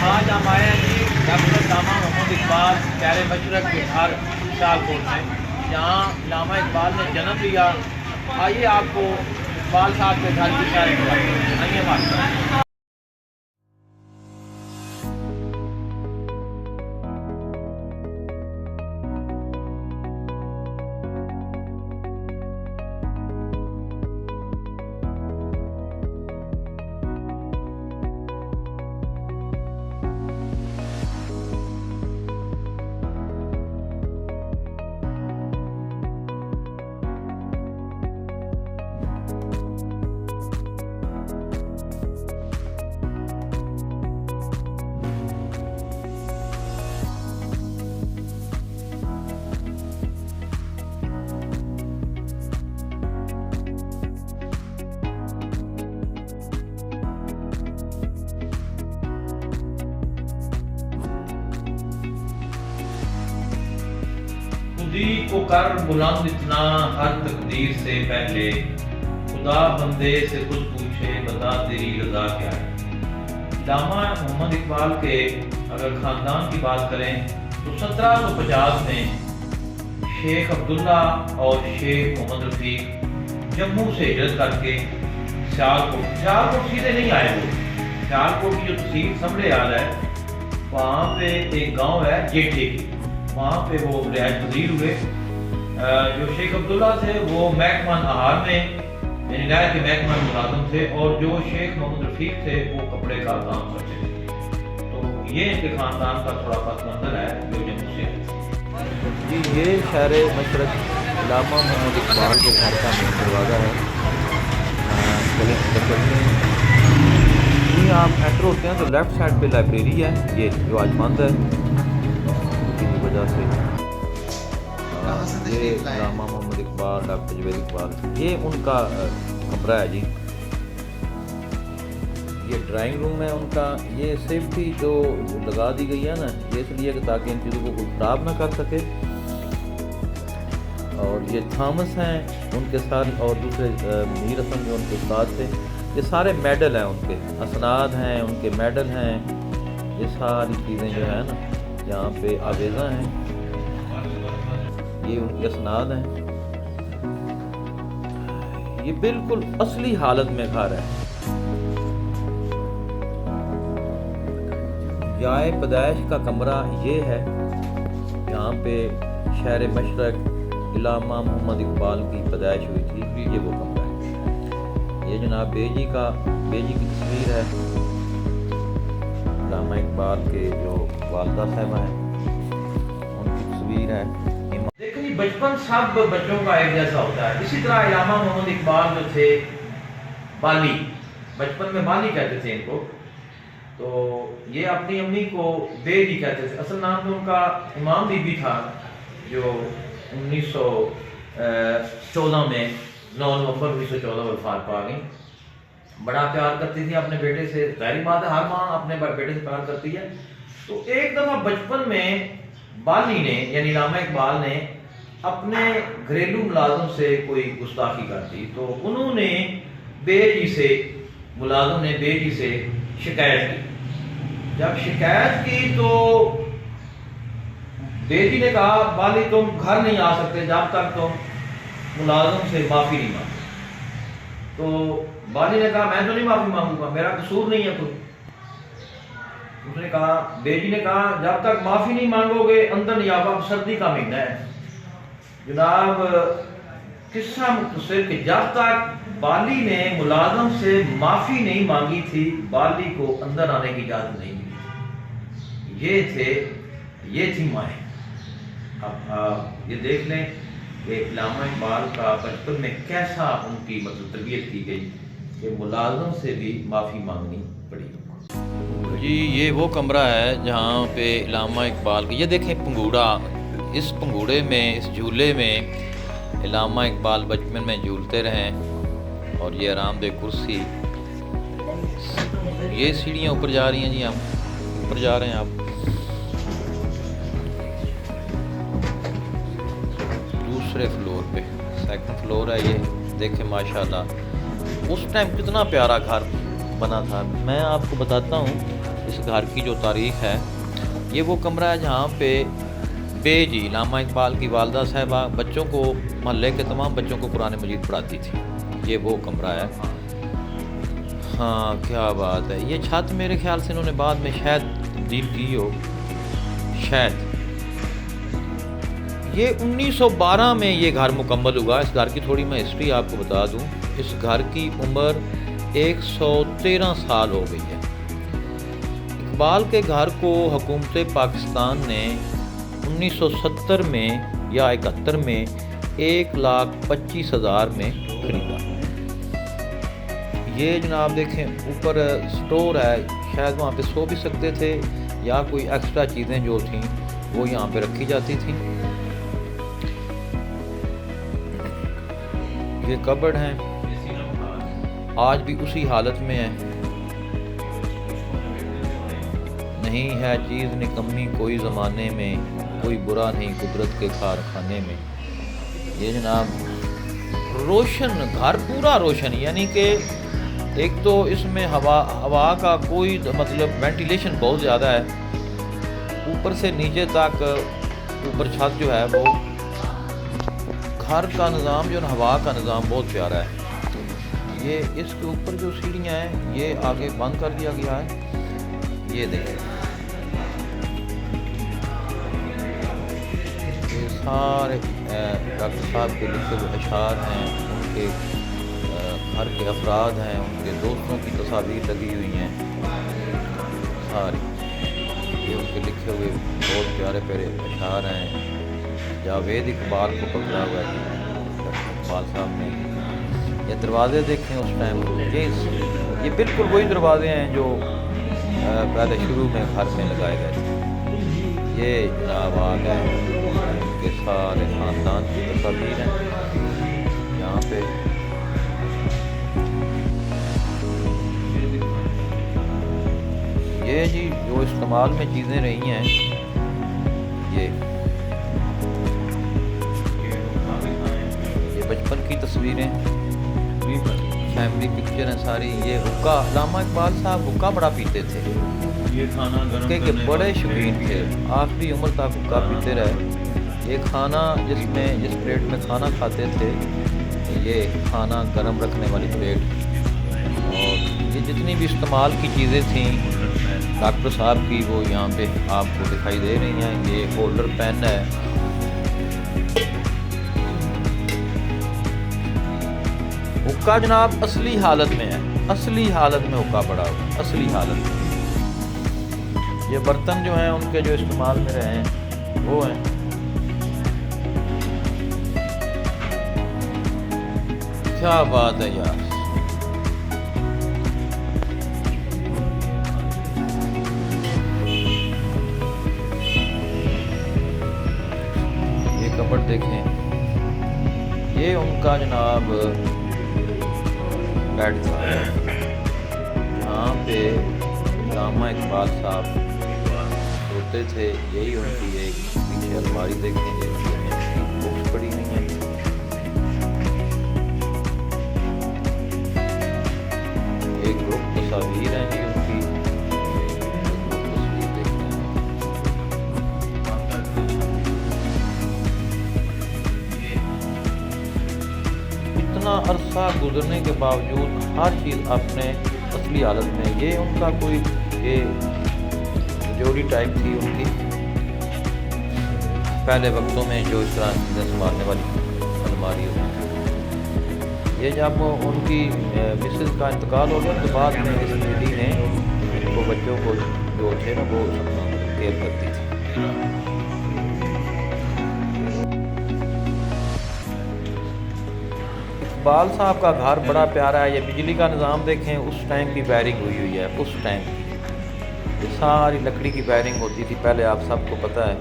आज हम आए हैं जी डॉक्टर लामा मोहम्मद इकबाल प्यारे मशरक के घर सियालकोट में, जहाँ लामा इकबाल ने जन्म लिया। आइए आपको इकबाल साहब के घर की सैर कराते हैं। आइए हमारे साथ। खुदी को कर बुलंद इतना हर तकदीर से पहले, खुदा बंदे से खुद पूछे बता तेरी रजा क्या है। लामा मोहम्मद इकबाल के अगर ख़ानदान की बात करें तो 1750 में शेख अब्दुल्ला और शेख मोहम्मद रफीक जम्मू से हिजरत करके सियालकोट सीधे नहीं आए। वो सियालकोट की जो तहसील समड़े याद है, वहाँ पे एक गांव है जेठे की, वहाँ पे वो रिहायश पजीर हुए। जो शेख अब्दुल्ला थे वो महकमा आहार में यानी नहर के महकमा मुलाजिम थे, और जो शेख मोहम्मद रफीक थे वो कपड़े का काम करते थे। तो ये इनके खानदान का थोड़ा पस मंजर है जो जम्मू से जी। ये शहर मशरक लामा मोहम्मद इकबाल के घर का मेन दरवाज़ा है। चलिए अंदर चलते हैं। जी आप एंटर होते हैं तो लेफ़्ट साइड पे लाइब्रेरी है, ये जो आज बंद है किसी वजह से। ये लामा मोहम्मद इकबाल, डॉक्टर जवेद इकबाल, ये उनका कमरा है जी। ये ड्राइंग रूम है उनका। ये सेफ्टी जो लगा दी गई है ना, ये इसलिए कि ताकि इन चीज़ों को कोई ख़राब ना कर सके। और ये थॉमस हैं उनके साथ, और दूसरे मीर हसन जो उनके साथ थे। ये सारे मेडल हैं उनके, असनाद हैं उनके, मेडल हैं। ये सारी चीज़ें जो है ना यहाँ पे आवेज़ा हैं, ये उनके असनाद हैं। ये बिल्कुल असली हालत में घर है। जाए पैदाइश का कमरा ये है, यहाँ पे शहर मशरक लामा मोहम्मद इकबाल की पैदाइश हुई थी। ये वो कमरा है। ये जनाब बेजी की तस्वीर है। लामा इकबाल के जो वालदा साहिबा हैं उनकी तस्वीर है। देखिए बचपन सब बच्चों का एक जैसा होता है। इसी तरह लामा मोहम्मद इकबाल जो थे बाली, बचपन में बाली कहते थे इनको। तो ये अपनी अम्मी को बेजी कहते थे। असल नाम तो उनका इमाम बीबी था, जो 1914 में 9 नवंबर 1914 वफात पा गई। बड़ा प्यार करती थी अपने बेटे से, जाहिर बात है हर माँ अपने बेटे से प्यार करती है। तो एक दफ़ा बचपन में बाली ने यानी लामा इकबाल ने अपने घरेलू मुलाजिम से कोई गुस्ताखी कर दी। तो उन्होंने मुलाजिम ने बेजी से शिकायत की। जब शिकायत की तो बेटी ने कहा बाली तुम घर नहीं आ सकते जब तक तुम मुलाजिम से माफ़ी नहीं मांगो। तो बाली ने कहा मैं तो नहीं माफ़ी मांगूंगा, मेरा कसूर नहीं है कोई। उसने कहा, बेटी ने कहा जब तक माफ़ी नहीं मांगोगे अंदर नहीं आओगे, सर्दी का महीना है। जनाब किस्सा मुख्तसर कि जब तक बाली ने मुलाजिम से माफ़ी नहीं मांगी थी, बाली को अंदर आने की इजाज़त नहीं मिली। ये थी माएँ। अब ये देख लें कि लामा इकबाल का बचपन में कैसा उनकी मतलब तरबियत की गई कि मुलाजिम से भी माफ़ी मांगनी पड़ी। जी ये वो कमरा है जहाँ पे लामा इकबाल की, ये देखें पंगूड़ा। इस पंगूड़े में, इस झूले में लामा इकबाल बचपन में झूलते रहे। और ये आरामदेह कुर्सी, ये सीढ़ियाँ ऊपर जा रही हैं जी, हम ऊपर जा रहे हैं। आप दूसरे फ्लोर पे, सेकंड फ्लोर है ये। देखें माशाल्लाह उस टाइम कितना प्यारा घर बना था। मैं आपको बताता हूँ, इस घर की जो तारीख़ है, ये वो कमरा है जहाँ पे बेजी अल्लामा इकबाल की वालदा साहिबा बच्चों को, मोहल्ले के तमाम बच्चों को कुरान मजीद पढ़ाती थी। ये वो कमरा है। हाँ, क्या बात है। ये छत मेरे ख्याल से इन्होंने बाद में शायद तब्दील की हो, शायद। ये 1912 में ये घर मुकम्मल हुआ। इस घर की थोड़ी मैं हिस्ट्री आपको बता दूं। इस घर की उम्र 113 साल हो गई है। इकबाल के घर को हुकूमत पाकिस्तान ने 1970 में या 71 में 1,25,000 में खरीदा। ये जनाब देखें, ऊपर स्टोर है, शायद वहाँ पे सो भी सकते थे या कोई एक्स्ट्रा चीज़ें जो थीं वो यहाँ पे रखी जाती थी। ये कबर्ड हैं, आज भी उसी हालत में है। नहीं है चीज़ निकम्मी कोई ज़माने में, कोई बुरा नहीं कुदरत के कारखाने में। ये जनाब रोशन घर, पूरा रोशन, यानी कि एक तो इसमें हवा का कोई मतलब वेंटिलेशन बहुत ज़्यादा है। ऊपर से नीचे तक ऊपर छत जो है वो घर का निज़ाम जो हवा का निज़ाम बहुत प्यारा है। ये इसके ऊपर जो सीढ़ियाँ हैं ये आगे बंद कर दिया गया है। ये देखिए, ये सारे डॉक्टर साहब के लिखे हुए अशार हैं, उनके घर के अफराद हैं, उनके दोस्तों की तस्वीर लगी हुई हैं सारी। ये उनके लिखे हुए बहुत प्यारे प्यारे अशार हैं। जावेद इकबाल को पकड़ा हुआ है इकबाल साहब ने। ये दरवाज़े देखें उस टाइम, ये बिल्कुल वही दरवाज़े हैं जो पहले शुरू में घर में लगाए गए थे। ये जनाब आ गए, उनके सारे ख़ानदान की तस्वीर हैं यहाँ पे। ये जी जो इस्तेमाल में चीज़ें रही हैं, ये बचपन की तस्वीरें, फैमिली पिक्चर हैं सारी। ये हुक्का, अल्लामा इकबाल साहब हुक्का बड़ा पीते थे, ये खाना गरम के करने बड़े वाली शौकीन थे, आखिरी उम्र तक हुक्का पीते रहे। ये खाना जिस प्लेट में खाना खाते थे, ये खाना गरम रखने वाली प्लेट। और ये जितनी भी इस्तेमाल की चीज़ें थीं डॉक्टर साहब की, वो यहाँ पे आपको दिखाई दे रही हैं। ये होल्डर पेन है। हुक्का जनाब असली हालत में है, असली हालत में हुक्का पड़ा हुआ, असली हालत में। ये बर्तन जो हैं उनके जो इस्तेमाल में रहे हैं वो हैं। क्या बात है यार। ये कपड़ देखें, ये उनका जनाब बेड था जहाँ पे अल्लामा इकबाल साहब सोते थे। यही उनकी एक पीछे अलमारी देखेंगे, बुक्स पड़ी हुई हैं। एक ग्रुप तस्वीर हैं जी उनकी, एक ग्रुप तस्वीर देखते हैं। इतना अरसा गुजरने के बावजूद हर चीज़ अपने असली हालत में। ये उनका कोई ये जोड़ी टाइप थी उनकी पहले वक्तों में, जो इस तरह चीज़ें संभालने वाली अलमारी होती थी। ये जब उनकी मिसेस का इंतकाल हो गया तो बाद में इस लेडी ने वो बच्चों को जो थे ना वो केयर करती थी। इकबाल साहब का घर बड़ा प्यारा है। ये बिजली का निज़ाम देखें, उस टाइम की वायरिंग हुई हुई है, उस टाइम की। ये सारी लकड़ी की वायरिंग होती थी पहले, आप सबको पता है।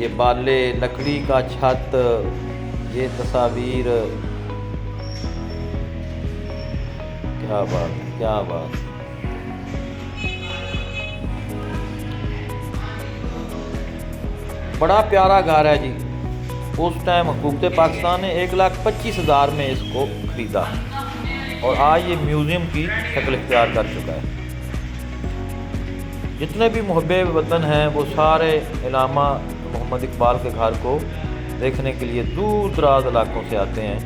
ये बाले, लकड़ी का छत, ये तस्वीर, क्या बात, क्या बात। बड़ा प्यारा घर है जी। उस टाइम हुकूमत पाकिस्तान ने 1,25,000 में इसको खरीदा और आज ये म्यूज़ियम की शक्ल इख्तियार कर चुका है। जितने भी मुहब्बे वतन हैं वो सारे इलामा मोहम्मद इकबाल के घर को देखने के लिए दूर दराज इलाकों से आते हैं।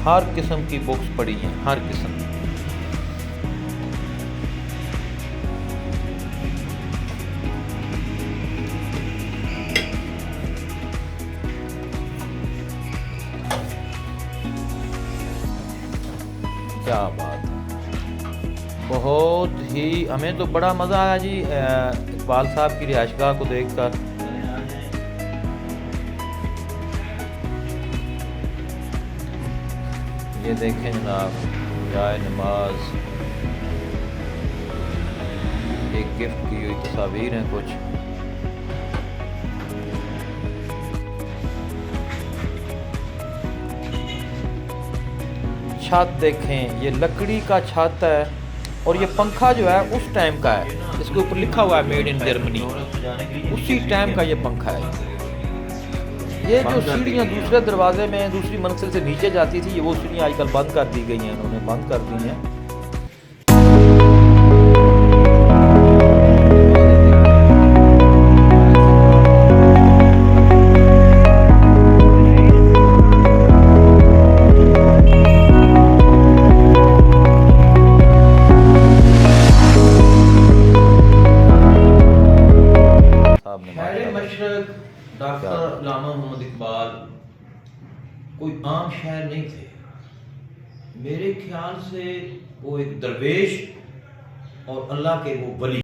हर किस्म की बुक्स पड़ी हैं, हर किस्म की। क्या बात है, बहुत ही हमें तो बड़ा मज़ा आया जी इकबाल साहब की रिहाइशगाह को देखकर। ये देखें जनाब, जाए नमाज, एक गिफ्ट की हुई तस्वीर हैं कुछ। छत देखें, ये लकड़ी का छत है और ये पंखा जो है उस टाइम का है, इसके ऊपर लिखा हुआ है मेड इन जर्मनी, उसी टाइम का ये पंखा है। ये जो सीढ़ियाँ दूसरे दरवाजे में दूसरी मंजिल से नीचे जाती थी, ये वो सीढ़ियाँ आजकल बंद कर दी गई हैं, उन्होंने बंद कर दी हैं। डॉक्टर अल्लामा मोहम्मद इकबाल कोई आम शायर नहीं थे। मेरे ख्याल से वो एक दरवेश और अल्लाह के वो वली